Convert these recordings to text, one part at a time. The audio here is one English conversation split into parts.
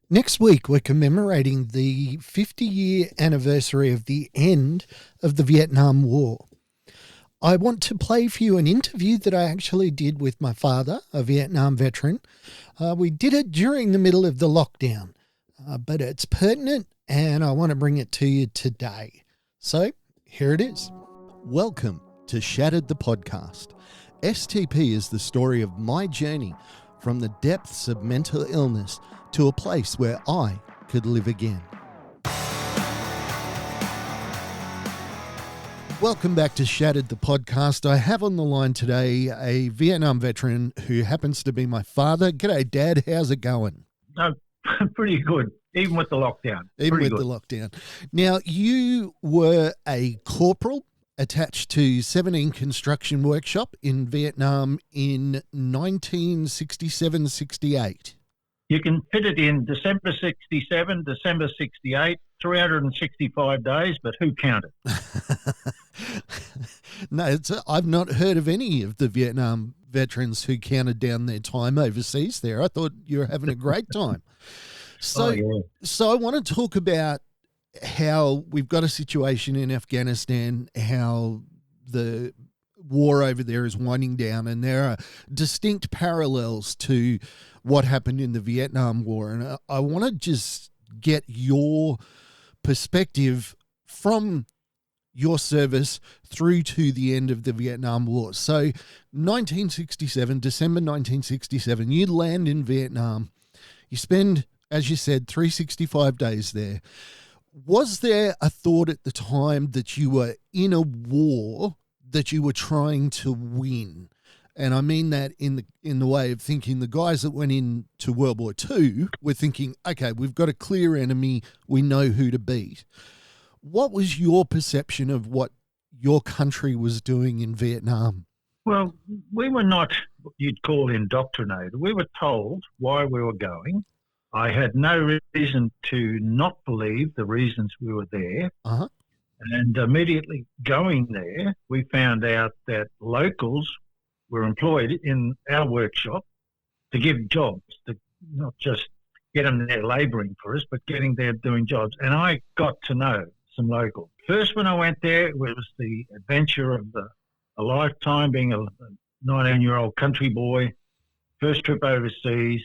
Next week, we're commemorating the 50-year anniversary of the end of the Vietnam War. I want to play for you an interview that I actually did with my father, a Vietnam veteran. We did it during the middle of the lockdown, but it's pertinent and I want to bring it to you today. So here it is. Welcome to Shattered the Podcast. STP is the story of my journey from the depths of mental illness to a place where I could live again. Welcome back to Shattered the Podcast. I have on the line today a Vietnam veteran who happens to be my father. G'day, Dad. How's it going? Pretty good, even with the lockdown. Even with the lockdown. Now, you were a corporal attached to 17 Construction Workshop in Vietnam in 1967-68. You can fit it in December 67, December 68, 365 days, but who counted? No, I've not heard of any of the Vietnam veterans who counted down their time overseas there. I thought you were having a great time. So I want to talk about how we've got a situation in Afghanistan, how the war over there is winding down, and there are distinct parallels to what happened in the Vietnam War. And I want to just get your perspective from your service through to the end of the Vietnam War. So 1967, December 1967, you land in Vietnam. You spend, as you said, 365 days there. Was there a thought at the time that you were in a war that you were trying to win? And I mean that in the way of thinking the guys that went into World War II were thinking, okay, we've got a clear enemy, we know who to beat. What was your perception of what your country was doing in Vietnam? Well, we were not what you'd call indoctrinated. We were told why we were going. I had no reason to not believe the reasons we were there. Uh-huh. And immediately going there, we found out that locals were employed in our workshop to give jobs, to not just get them there labouring for us, but getting there doing jobs. And I got to know some locals. First, when I went there, it was the adventure of a lifetime, being a 19-year-old country boy, first trip overseas,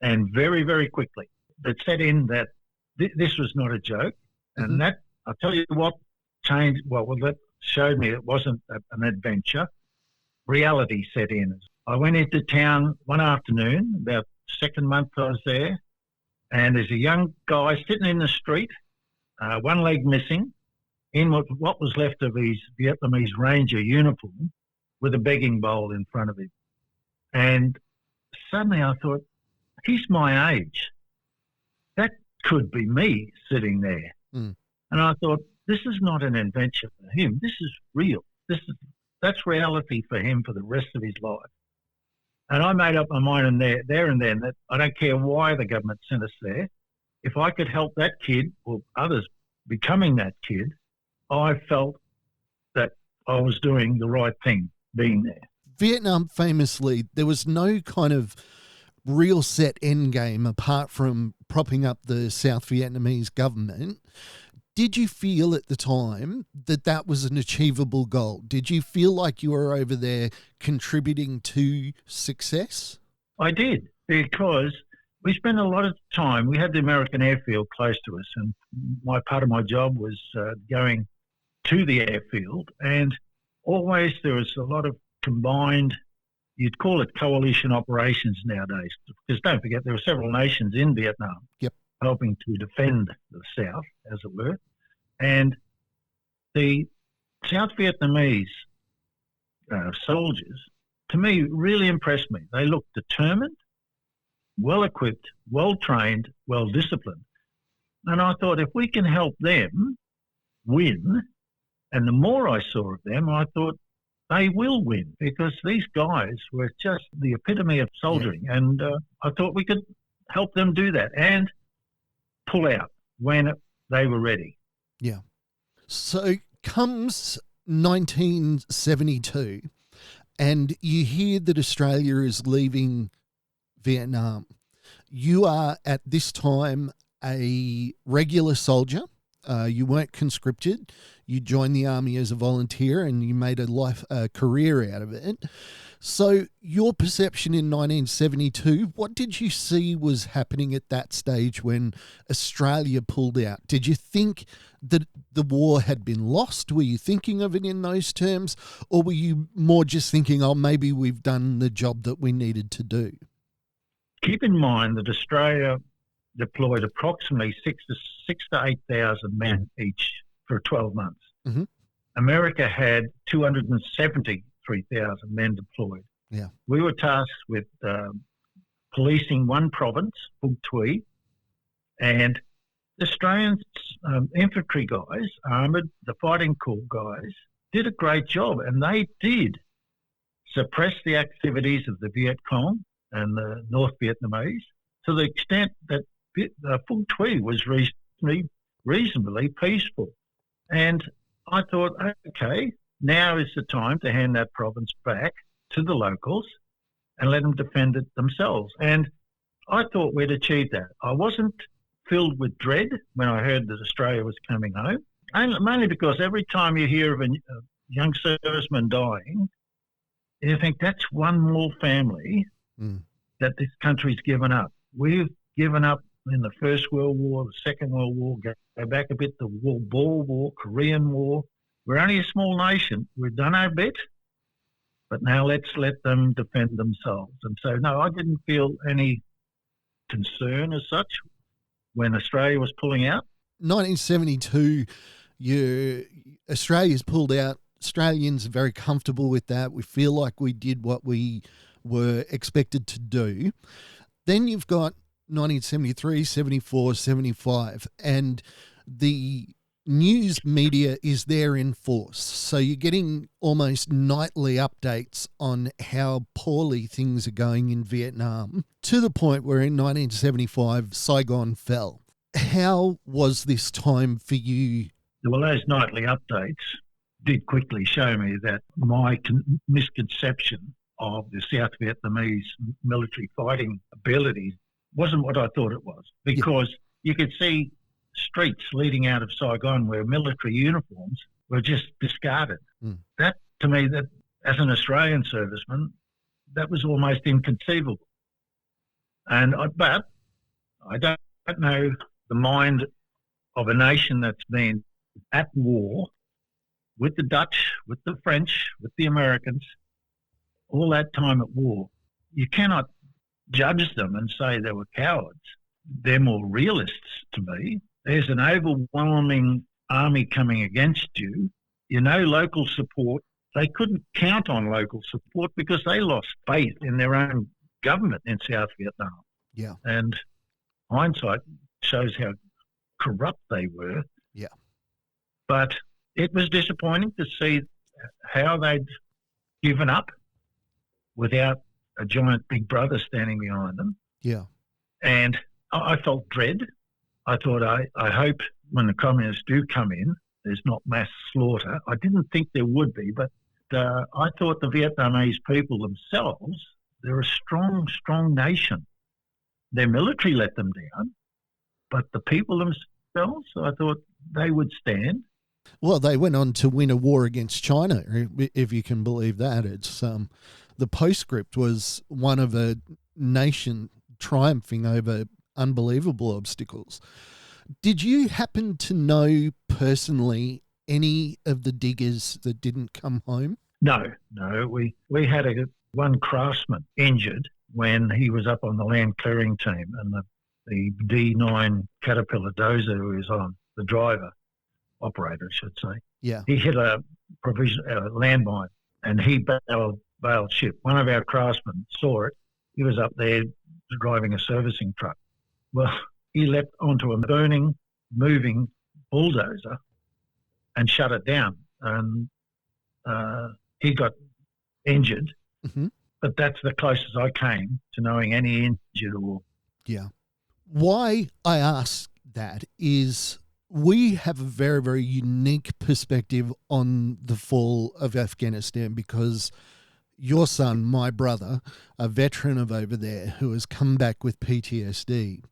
and very, very quickly it set in that this was not a joke. And Mm-hmm. that, I'll tell you what changed, that showed me it wasn't an adventure. Reality set in. I went into town one afternoon, about second month I was there, and there's a young guy sitting in the street, one leg missing, in what was left of his Vietnamese Ranger uniform, with a begging bowl in front of him. And suddenly I thought, he's my age. That could be me sitting there. Mm. And I thought, this is not an adventure for him. This is real. That's reality for him for the rest of his life. And I made up my mind there and then that I don't care why the government sent us there. If I could help that kid or others becoming that kid, I felt that I was doing the right thing being there. Vietnam, famously, there was no kind of real set end game apart from propping up the South Vietnamese government. Did you feel at the time that that was an achievable goal? Did you feel like you were over there contributing to success? I did, because we spent a lot of time. We had the American airfield close to us, and part of my job was going to the airfield, and always there was a lot of combined, you'd call it coalition operations nowadays, because don't forget there were several nations in Vietnam. Yep. Helping to defend the South, as it were. And the South Vietnamese soldiers, to me, really impressed me. They looked determined, well-equipped, well-trained, well-disciplined. And I thought, if we can help them win, and the more I saw of them, I thought, they will win, because these guys were just the epitome of soldiering. Yeah. And I thought we could help them do that and pull out when they were ready. Yeah. So comes 1972 and you hear that Australia is leaving Vietnam. You are at this time a regular soldier. You weren't conscripted. You joined the army as a volunteer and you made a career out of it. So your perception in 1972, what did you see was happening at that stage when Australia pulled out? Did you think that the war had been lost? Were you thinking of it in those terms? Or were you more just thinking, oh, maybe we've done the job that we needed to do? Keep in mind that Australia deployed approximately 6,000 to 8,000 men each for 12 months. Mm-hmm. America had 273,000 men deployed. Yeah. We were tasked with policing one province, Fuk Tui, and the Australian infantry guys, armoured, the fighting corps guys, did a great job, and they did suppress the activities of the Viet Cong and the North Vietnamese to the extent that Fuk Tui was reasonably peaceful. And I thought, okay, now is the time to hand that province back to the locals and let them defend it themselves. And I thought we'd achieved that. I wasn't filled with dread when I heard that Australia was coming home, mainly because every time you hear of a young serviceman dying, you think that's one more family that this country's given up. We've given up in the First World War, the Second World War, go back a bit, the Boer War, Korean War. We're only a small nation. We've done our bit, but now let's let them defend themselves. And so, no, I didn't feel any concern as such when Australia was pulling out. 1972, Australia's pulled out. Australians are very comfortable with that. We feel like we did what we were expected to do. Then you've got 1973, 74, 75, and the news media is there in force. So you're getting almost nightly updates on how poorly things are going in Vietnam, to the point where in 1975, Saigon fell. How was this time for you? Well, those nightly updates did quickly show me that my misconception of the South Vietnamese military fighting abilities wasn't what I thought it was, because you could see streets leading out of Saigon where military uniforms were just discarded. That, to me, that as an Australian serviceman, that was almost inconceivable. But I don't know the mind of a nation that's been at war with the Dutch, with the French, with the Americans, all that time at war. You cannot judge them and say they were cowards. They're more realists to me. There's an overwhelming army coming against you. You know, local support. They couldn't count on local support because they lost faith in their own government in South Vietnam. Yeah. And hindsight shows how corrupt they were. Yeah. But it was disappointing to see how they'd given up without a giant big brother standing behind them. Yeah. And I felt dread. I thought, I hope when the communists do come in, there's not mass slaughter. I didn't think there would be, but I thought the Vietnamese people themselves, they're a strong, strong nation. Their military let them down, but the people themselves, I thought they would stand. Well, they went on to win a war against China, if you can believe that. It's the postscript was one of a nation triumphing over unbelievable obstacles. Did you happen to know personally any of the diggers that didn't come home? No. We had one craftsman injured when he was up on the land clearing team, and the D9 Caterpillar dozer who was on, the driver, operator, I should say. Yeah. He hit a landmine and he bailed ship. One of our craftsmen saw it. He was up there driving a servicing truck. Well, he leapt onto a burning, moving bulldozer and shut it down. And he got injured. Mm-hmm. But that's the closest I came to knowing any injured or... Yeah. Why I ask that is we have a very, very unique perspective on the fall of Afghanistan because your son, my brother, a veteran of over there who has come back with PTSD,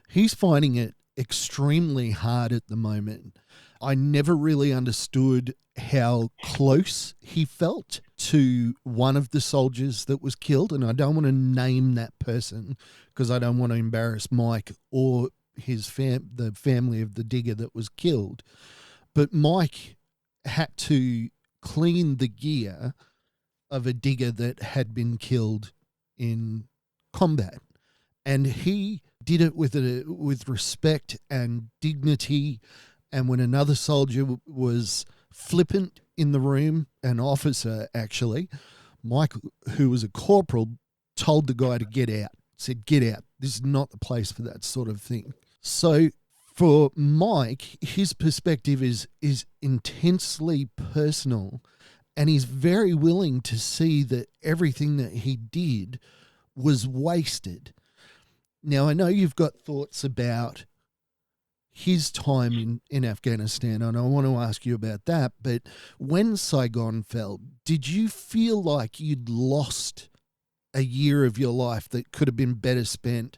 he's finding it extremely hard at the moment. I never really understood how close he felt to one of the soldiers that was killed, and I don't want to name that person because I don't want to embarrass Mike or the family of the digger that was killed. But Mike had to clean the gear of a digger that had been killed in combat, and he did it with respect and dignity. And when another soldier was flippant in the room, an officer actually, Mike, who was a corporal, told the guy to get out, said, "Get out. This is not the place for that sort of thing." So for Mike, his perspective is intensely personal, and he's very willing to see that everything that he did was wasted. Now, I know you've got thoughts about his time in Afghanistan, and I want to ask you about that. But when Saigon fell, did you feel like you'd lost a year of your life that could have been better spent?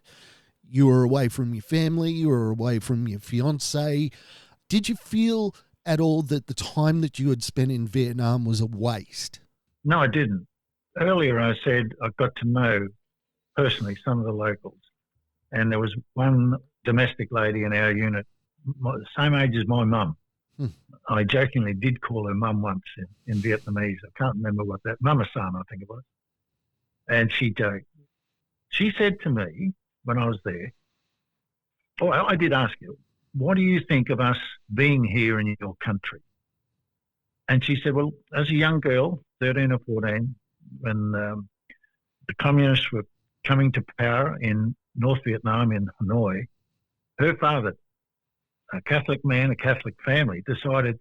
You were away from your family, you were away from your fiance. Did you feel at all that the time that you had spent in Vietnam was a waste? No, I didn't. Earlier I said I got to know personally some of the locals, and there was one domestic lady in our unit, same age as my mum. I jokingly did call her mum once in Vietnamese. I can't remember what that, Mama San, I think it was. And she joked. She said to me when I was there, I did ask her, what do you think of us being here in your country? And she said, well, as a young girl, 13 or 14, when the communists were coming to power in North Vietnam, in Hanoi, her father, a Catholic man, a Catholic family, decided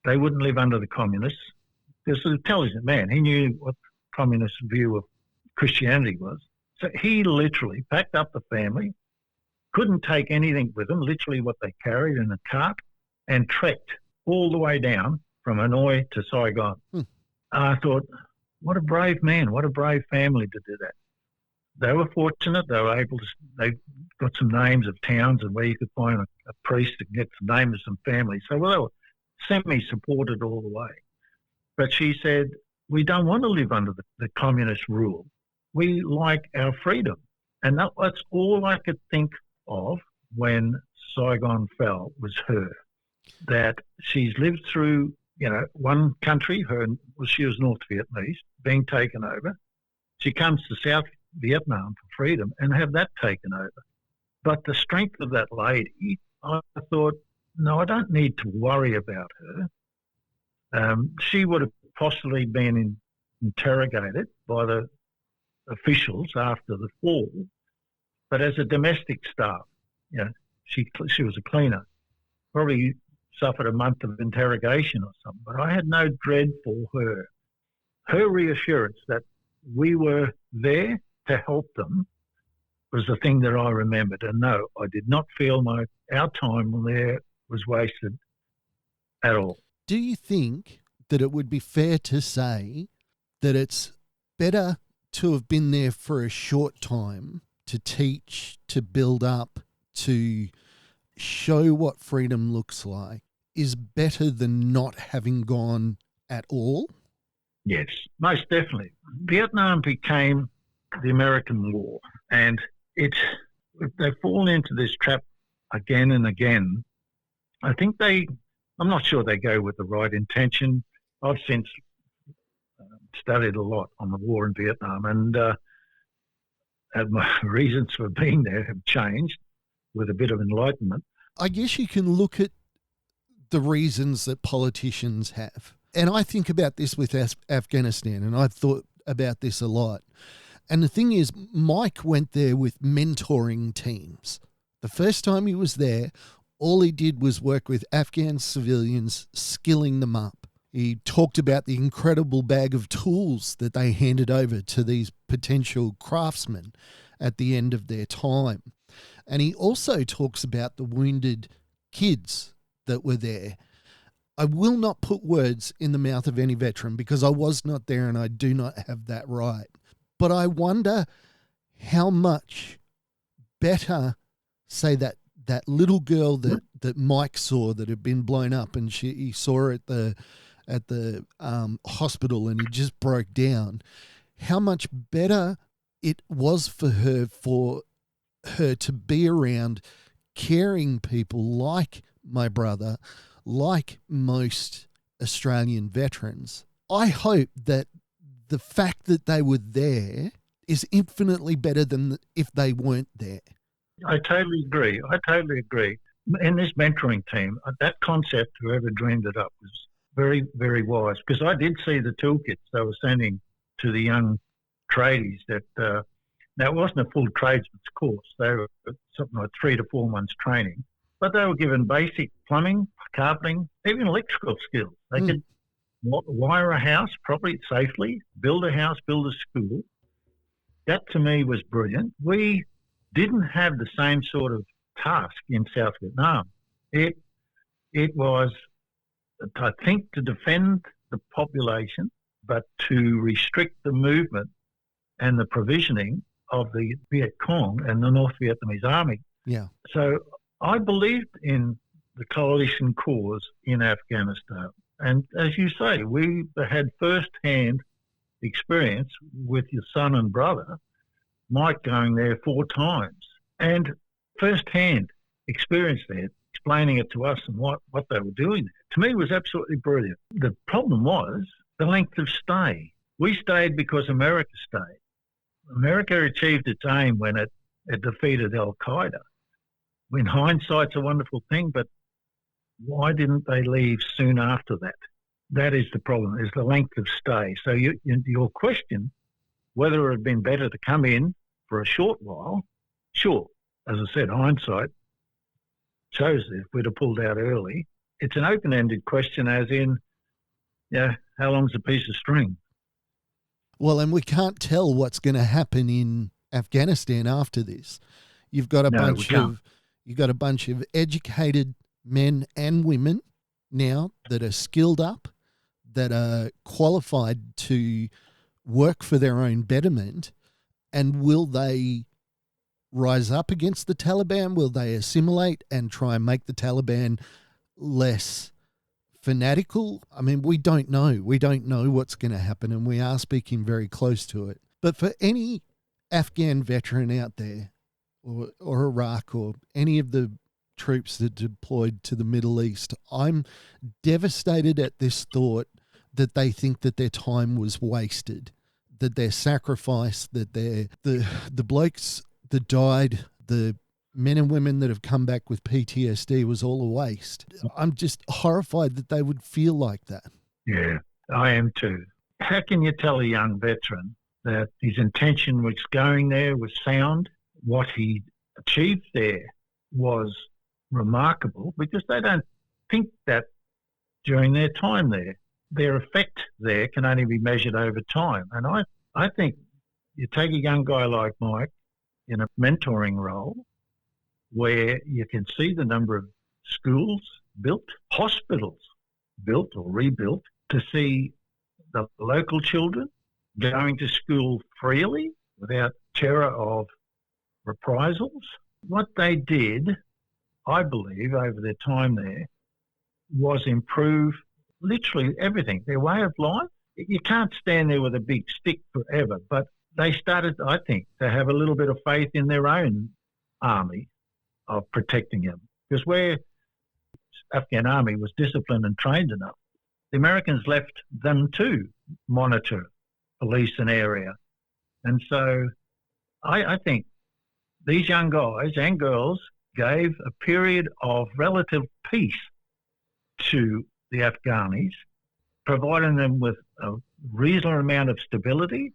they wouldn't live under the communists. He was an intelligent man. He knew what the communist view of Christianity was. So he literally packed up the family, couldn't take anything with them, literally what they carried in a cart, and trekked all the way down from Hanoi to Saigon. I thought, what a brave man, what a brave family to do that. They were fortunate. They were able to, they got some names of towns and where you could find a priest and get the name of some families. So they were semi-supported all the way. But she said, we don't want to live under the communist rule. We like our freedom. And that's all I could think of when Saigon fell was her. That she's lived through, one country, she was North Vietnamese, being taken over. She comes to South Vietnam for freedom and have that taken over. But the strength of that lady, I thought, no, I don't need to worry about her. She would have possibly been interrogated by the officials after the fall, but as a domestic staff, she was a cleaner, probably suffered a month of interrogation or something. But I had no dread for her. Her reassurance that we were there to help them was the thing that I remembered. And no, I did not feel our time there was wasted at all. Do you think that it would be fair to say that it's better to have been there for a short time to teach, to build up, to show what freedom looks like is better than not having gone at all? Yes, most definitely. Vietnam became the American war, and they've fallen into this trap again and again. I think I'm not sure they go with the right intention. I've since studied a lot on the war in Vietnam, and my reasons for being there have changed with a bit of enlightenment. I guess you can look at the reasons that politicians have. And I think about this with Afghanistan, and I've thought about this a lot. And the thing is, Mike went there with mentoring teams. The first time he was there, all he did was work with Afghan civilians, skilling them up. He talked about the incredible bag of tools that they handed over to these potential craftsmen at the end of their time. And he also talks about the wounded kids that were there. I will not put words in the mouth of any veteran because I was not there and I do not have that right. But I wonder how much better, say, that little girl that Mike saw that had been blown up, and he saw her at the hospital and he just broke down, how much better it was for her to be around caring people like my brother, like most Australian veterans. I hope that the fact that they were there is infinitely better than if they weren't there. I totally agree. In this mentoring team, that concept, whoever dreamed it up, was very, very wise, because I did see the toolkits they were sending to the young tradies that, now it wasn't a full tradesman's course. They were something like 3 to 4 months training, but they were given basic plumbing, carpentering, even electrical skills. They could wire a house properly, safely, build a house, build a school. That to me was brilliant. We didn't have the same sort of task in South Vietnam. It was, I think, to defend the population, but to restrict the movement and the provisioning of the Viet Cong and the North Vietnamese Army. Yeah. So I believed in the coalition cause in Afghanistan. And as you say, we had first-hand experience with your son and brother, Mike, going there 4 times, and first-hand experience there, explaining it to us and what they were doing there. To me, it was absolutely brilliant. The problem was the length of stay. We stayed because America stayed. America achieved its aim when it defeated Al-Qaeda. In hindsight's a wonderful thing, but why didn't they leave soon after that? That is the problem, is the length of stay. So your question, whether it had been better to come in for a short while, sure. As I said, hindsight shows that if we'd have pulled out early. It's an open-ended question, as in, how long's a piece of string? Well, and we can't tell what's going to happen in Afghanistan after this. You've got a bunch of educated men and women now that are skilled up, that are qualified to work for their own betterment. And will they rise up against the Taliban? Will they assimilate and try and make the Taliban less fanatical? I mean, we don't know. We don't know what's going to happen, and we are speaking very close to it. But for any Afghan veteran out there, or Iraq, or any of the troops that deployed to the Middle East, I'm devastated at this thought that they think that their time was wasted, that their sacrifice, that the blokes that died, the men and women that have come back with PTSD was all a waste. I'm just horrified that they would feel like that. Yeah, I am too. How can you tell a young veteran that his intention was going there was sound? What he achieved there was remarkable, because they don't think that during their time there. Their effect there can only be measured over time. And I think you take a young guy like Mike in a mentoring role where you can see the number of schools built, hospitals built or rebuilt, to see the local children going to school freely without terror of reprisals. What they did, I believe, over their time there was improve literally everything, their way of life. You can't stand there with a big stick forever, but they started, I think, to have a little bit of faith in their own army of protecting them. Because where Afghan army was disciplined and trained enough, the Americans left them to monitor, police an area. And so I think these young guys and girls gave a period of relative peace to the Afghanis, providing them with a reasonable amount of stability.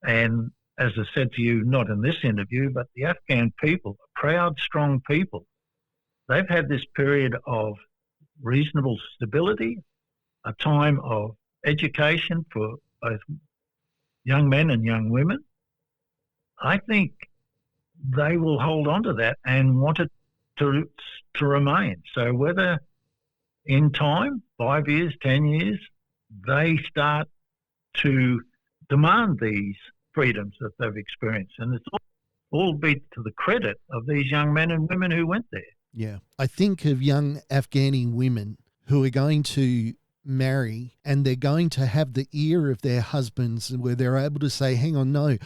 And as I said to you, not in this interview, but the Afghan people, proud, strong people, they've had this period of reasonable stability, a time of education for both young men and young women. I think they will hold on to that and want it to remain. So whether in time, 5 years, 10 years, they start to demand these freedoms that they've experienced. And it's all be to the credit of these young men and women who went there. Yeah. I think of young Afghani women who are going to marry and they're going to have the ear of their husbands where they're able to say, hang on, no,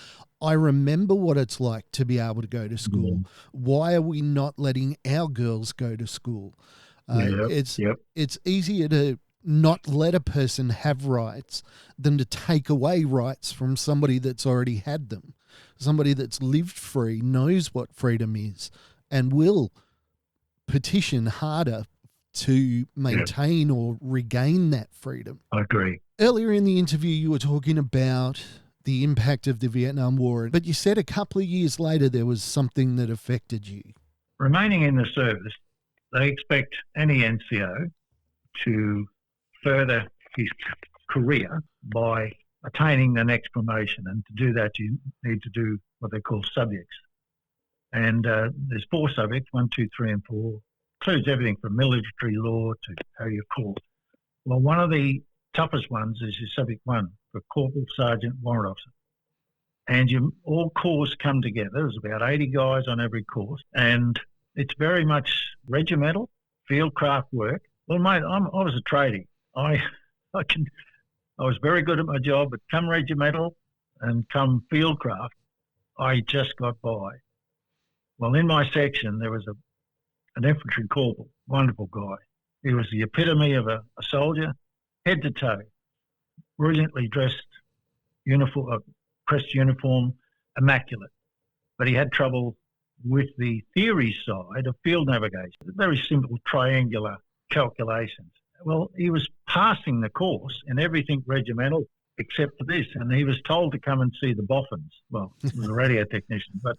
I remember what it's like to be able to go to school. Why are we not letting our girls go to school? It's easier to not let a person have rights than to take away rights from somebody that's already had them. Somebody that's lived free, knows what freedom is, and will petition harder to maintain or regain that freedom. I agree. Earlier in the interview, you were talking about the impact of the Vietnam War, but you said a couple of years later there was something that affected you. Remaining in the service, they expect any NCO to further his career by attaining the next promotion. And to do that, you need to do what they call subjects. And there's 4 subjects, 1, 2, 3, and 4. Includes everything from military law to how you're called. Well, one of the toughest ones is your subject 1 for corporal, sergeant, warrant officer. And all corps come together. There's about 80 guys on every course. And it's very much regimental, field craft work. Well, mate, I was a tradie. I was very good at my job, but come regimental and come field craft, I just got by. Well, in my section, there was an infantry corporal, wonderful guy. He was the epitome of a soldier, head to toe, brilliantly dressed, pressed uniform, immaculate. But he had trouble with the theory side of field navigation, very simple triangular calculations. Well, he was passing the course in everything regimental except for this, and he was told to come and see the boffins. Well, he was a radio technician, but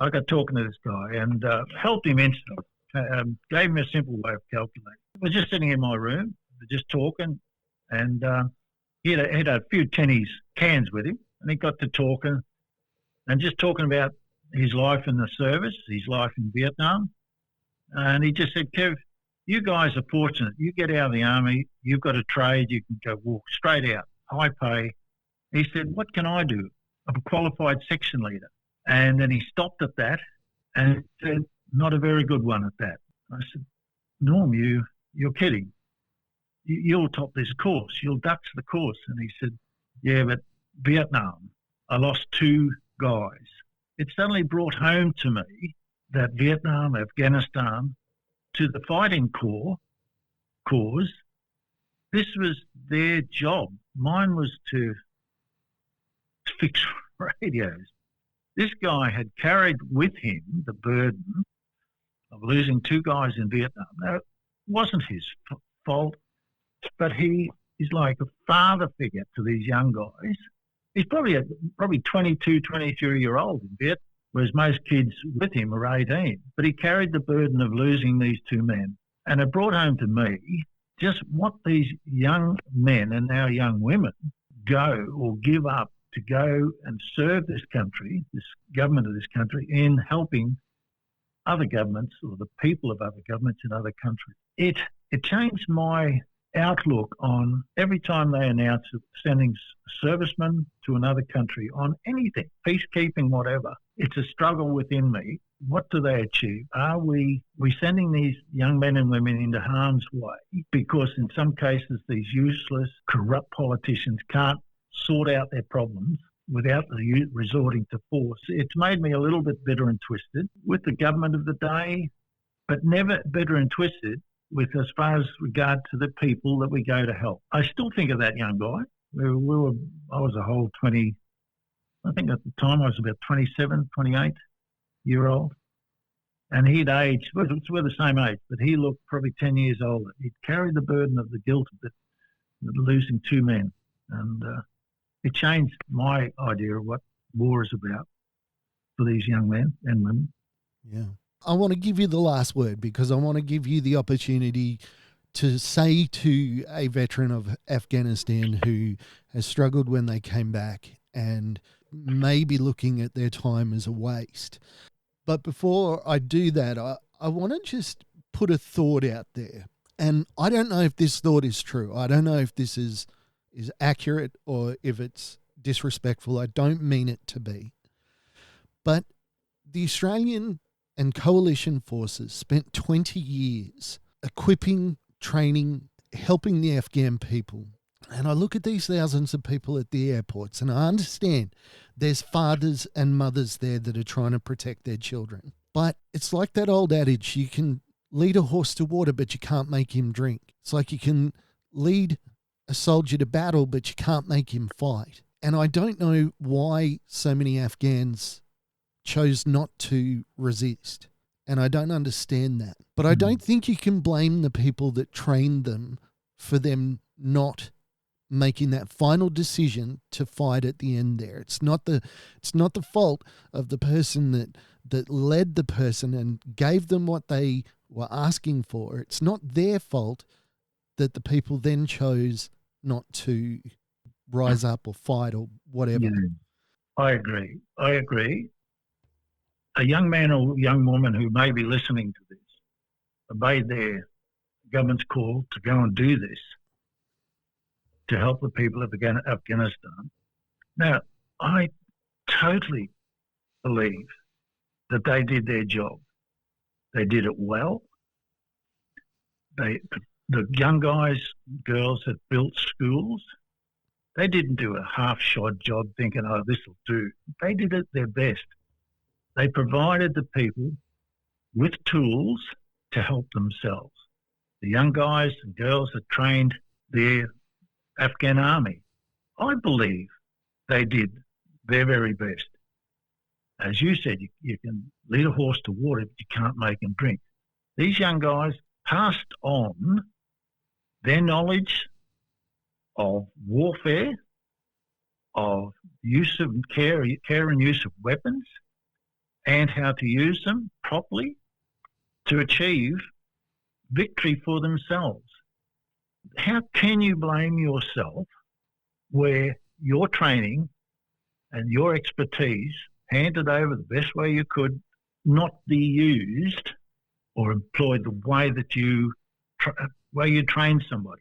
I got talking to this guy and helped him instantly, gave him a simple way of calculating. We're just sitting in my room, just talking, and he had a few tennies cans with him, and he got to talking and just talking about his life in the service, his life in Vietnam. And he just said, Kev, you guys are fortunate. You get out of the army, you've got a trade, you can go walk straight out, high pay. He said, what can I do? I'm a qualified section leader. And then he stopped at that and said, not a very good one at that. I said, Norm, you're kidding. You'll top this course. You'll dux the course. And he said, yeah, but Vietnam, I lost 2 guys. It suddenly brought home to me that Vietnam, Afghanistan, to the fighting cause, this was their job. Mine was to fix radios. This guy had carried with him the burden of losing 2 guys in Vietnam. Now, it wasn't his fault, but he is like a father figure to these young guys. He's probably 22, 23-year-old in Vietnam, whereas most kids with him are 18. But he carried the burden of losing these 2 men. And it brought home to me just what these young men and now young women go or give up to go and serve this country, this government of this country, in helping other governments or the people of other governments in other countries. It changed my outlook on every time they announce sending servicemen to another country on anything, peacekeeping, whatever. It's a struggle within me. What do they achieve? Are we sending these young men and women into harm's way because in some cases these useless, corrupt politicians can't sort out their problems without resorting to force? It's made me a little bit bitter and twisted with the government of the day, but never bitter and twisted with as far as regard to the people that we go to help. I still think of that young guy. I was a whole 20, I think at the time I was about 27, 28-year-old. And he'd aged, we're the same age, but he looked probably 10 years older. He'd carried the burden of the guilt of losing 2 men. And it changed my idea of what war is about for these young men and women. Yeah. I want to give you the last word because I want to give you the opportunity to say to a veteran of Afghanistan who has struggled when they came back and may be looking at their time as a waste. But before I do that, I want to just put a thought out there. And I don't know if this thought is true. I don't know if this is accurate or if it's disrespectful. I don't mean it to be. But the Australian and coalition forces spent 20 years equipping, training, helping the Afghan people. And I look at these thousands of people at the airports and I understand there's fathers and mothers there that are trying to protect their children. But it's like that old adage, you can lead a horse to water, but you can't make him drink. It's like you can lead a soldier to battle, but you can't make him fight. And I don't know why so many Afghans chose not to resist. And I don't understand that. But I don't think you can blame the people that trained them for them not making that final decision to fight at the end there. It's not the fault of the person that led the person and gave them what they were asking for. It's not their fault that the people then chose not to rise up or fight or whatever. Yeah, I agree. A young man or young woman who may be listening to this obeyed their government's call to go and do this to help the people of Afghanistan. Now, I totally believe that they did their job. They did it well. The young guys, girls that built schools, they didn't do a half-shod job thinking, oh, this will do. They did it their best. They provided the people with tools to help themselves. The young guys and girls that trained their Afghan army, I believe they did their very best. As you said, you can lead a horse to water, but you can't make him drink. These young guys passed on their knowledge of warfare, of use of care and use of weapons, and how to use them properly to achieve victory for themselves. How can you blame yourself where your training and your expertise handed over the best way you could not be used or employed the way that you trained somebody?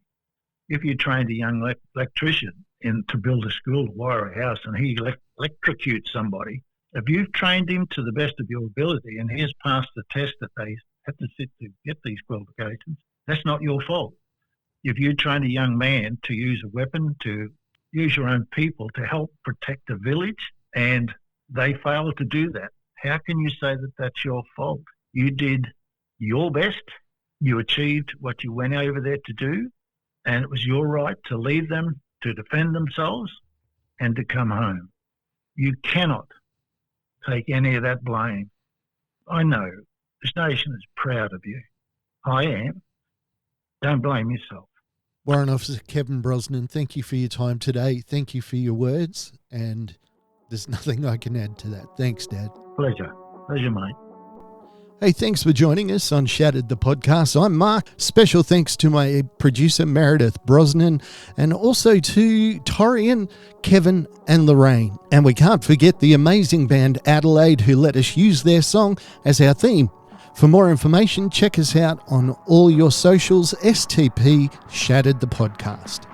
If you trained a young electrician to build a school, to wire a house, and he electrocutes somebody, if you've trained him to the best of your ability and he has passed the test that they have to sit to get these qualifications, that's not your fault. If you train a young man to use a weapon, to use your own people to help protect a village, and they fail to do that, how can you say that that's your fault? You did your best. You achieved what you went over there to do, and it was your right to leave them to defend themselves and to come home. You cannot take any of that blame. I know this nation is proud of you. I am. Don't blame yourself. Warrant Officer Kevin Brosnan, thank you for your time today. Thank you for your words, and there's nothing I can add to that. Thanks, Dad. Pleasure, mate. Hey, thanks for joining us on Shattered the Podcast. I'm Mark. Special thanks to my producer, Meredith Brosnan, and also to Torian, Kevin, and Lorraine. And we can't forget the amazing band Adelaide, who let us use their song as our theme. For more information, check us out on all your socials, STP Shattered the Podcast.